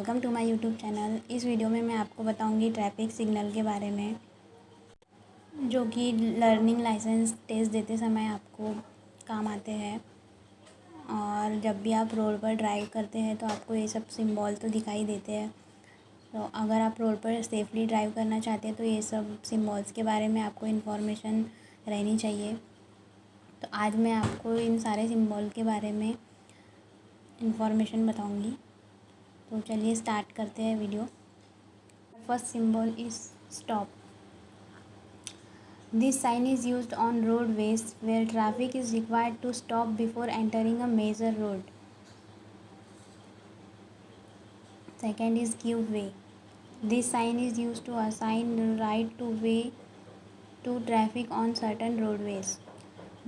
Welcome to my YouTube channel. इस video में मैं आपको बताऊंगी ट्रैफिक सिग्नल के बारे में, जो कि लर्निंग लाइसेंस टेस्ट देते समय आपको काम आते हैं। और जब भी आप रोड पर ड्राइव करते हैं तो आपको ये सब सिंबल तो दिखाई देते हैं। तो अगर आप रोड पर सेफली ड्राइव करना चाहते हैं तो ये सब सिंबल्स के बारे में आपको इन्फॉर्मेशन रहनी चाहिए। तो आज मैं आपको इन सारे सिंबल के बारे में इन्फॉर्मेशन बताऊंगी। तो चलिए स्टार्ट करते हैं video. First symbol is stop. This sign is used on roadways where traffic is required to stop before entering a major road. Second is give way. This sign is used to assign right to way to traffic on certain roadways.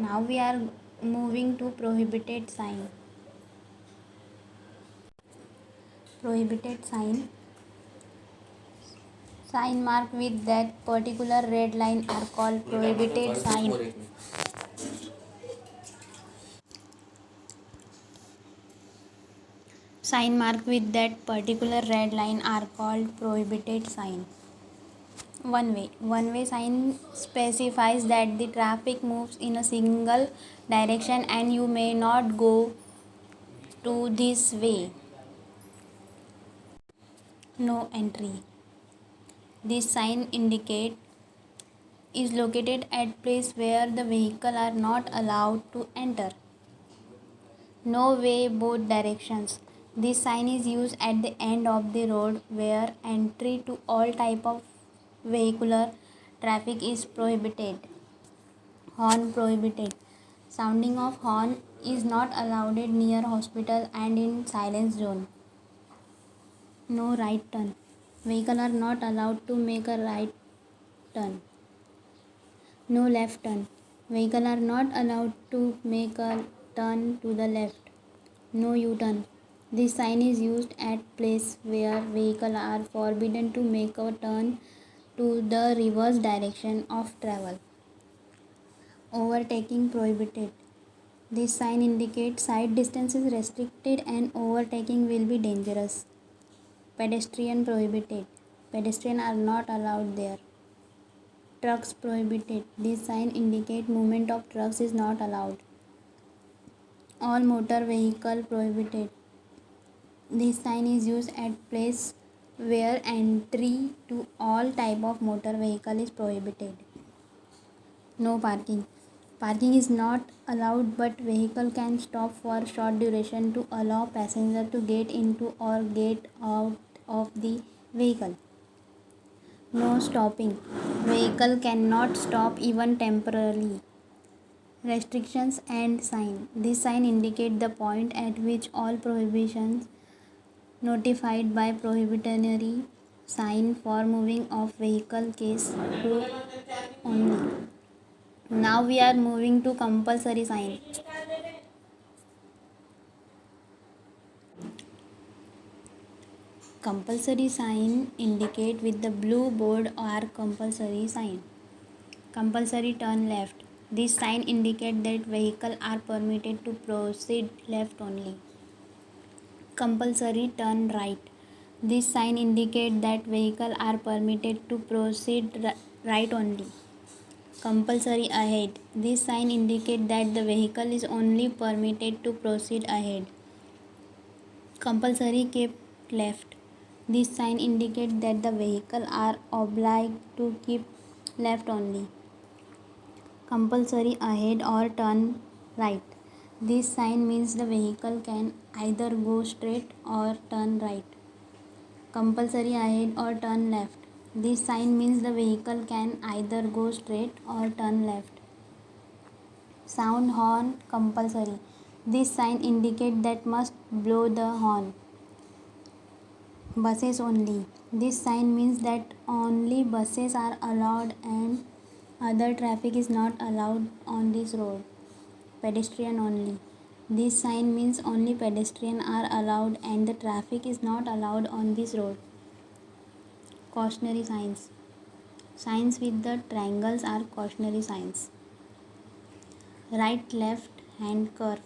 Now we are moving to prohibited sign. Prohibited sign. Sign marked with that particular red line are called prohibited sign. Sign marked with that particular red line are called prohibited sign. One way. One way sign specifies that the traffic moves in a single direction and you may not go to this way. No entry. This sign indicate is located at place where the vehicle are not allowed to enter. No way both directions. This sign is used at the end of the road where entry to all type of vehicular traffic is prohibited. Horn prohibited. Sounding of horn is not allowed near hospital and in silence zone. No right turn. Vehicle are not allowed to make a right turn. No left turn. Vehicle are not allowed to make a turn to the left. No U-turn. This sign is used at place where vehicles are forbidden to make a turn to the reverse direction of travel. Overtaking prohibited. This sign indicates side distance is restricted and overtaking will be dangerous. Pedestrian prohibited. Pedestrians are not allowed there. Trucks prohibited. This sign indicates movement of trucks is not allowed. All motor vehicle prohibited. This sign is used at place where entry to all type of motor vehicle is prohibited. No parking. Parking is not allowed, but vehicle can stop for short duration to allow passenger to get into or get out of the vehicle. No stopping. Vehicle cannot stop even temporarily. Restrictions and sign. This sign indicate the point at which all prohibitions notified by prohibitory sign for moving of vehicle case to only. Now we are moving to compulsory sign. Compulsory sign indicate with the blue board or compulsory sign. Compulsory turn left. This sign indicates that vehicles are permitted to proceed left only. Compulsory turn right. This sign indicates that vehicles are permitted to proceed right only. Compulsory ahead. This sign indicates that the vehicle is only permitted to proceed ahead. Compulsory keep left. This sign indicates that the vehicle are obliged to keep left only. Compulsory ahead or turn right. This sign means the vehicle can either go straight or turn right. Compulsory ahead or turn left. This sign means the vehicle can either go straight or turn left. Sound horn compulsory. This sign indicates that must blow the horn. Buses only. This sign means that only buses are allowed and other traffic is not allowed on this road. Pedestrian only. This sign means only pedestrians are allowed and the traffic is not allowed on this road. Cautionary signs. Signs with the triangles are cautionary signs. Right left hand curve.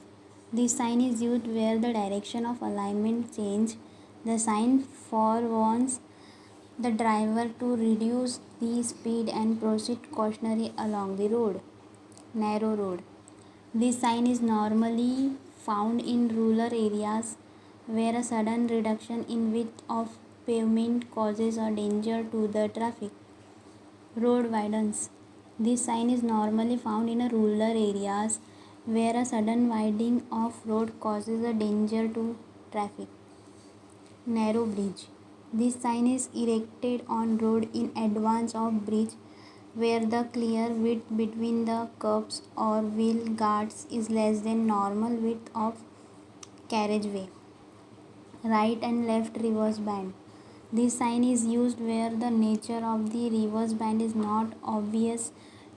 This sign is used where the direction of alignment change. The sign forewarns the driver to reduce the speed and proceed cautionary along the road. Narrow road. This sign is normally found in rural areas where a sudden reduction in width of pavement causes a danger to the traffic. Road widens. This sign is normally found in rural areas where a sudden widening of road causes a danger to traffic. Narrow bridge. This sign is erected on road in advance of bridge where the clear width between the curbs or wheel guards is less than normal width of carriageway. Right and left reverse band. This sign is used where the nature of the reverse band is not obvious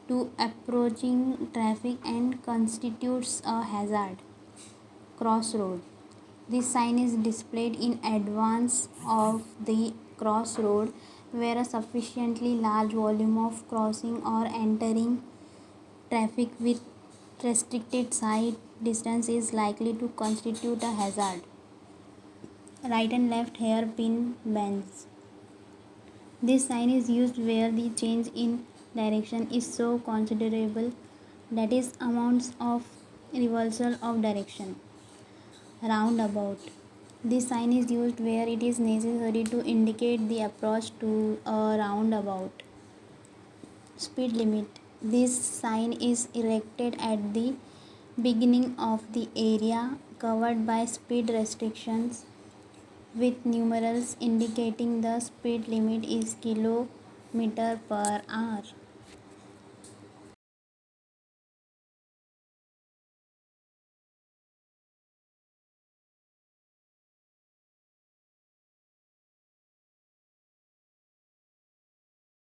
to approaching traffic and constitutes a hazard. Crossroad. This sign is displayed in advance of the crossroad where a sufficiently large volume of crossing or entering traffic with restricted sight distance is likely to constitute a hazard. Right and left hairpin bends. This sign is used where the change in direction is so considerable that is amounts of reversal of direction. Roundabout. This sign is used where it is necessary to indicate the approach to a roundabout. Speed limit. This sign is erected at the beginning of the area covered by speed restrictions with numerals indicating the speed limit is km per hour.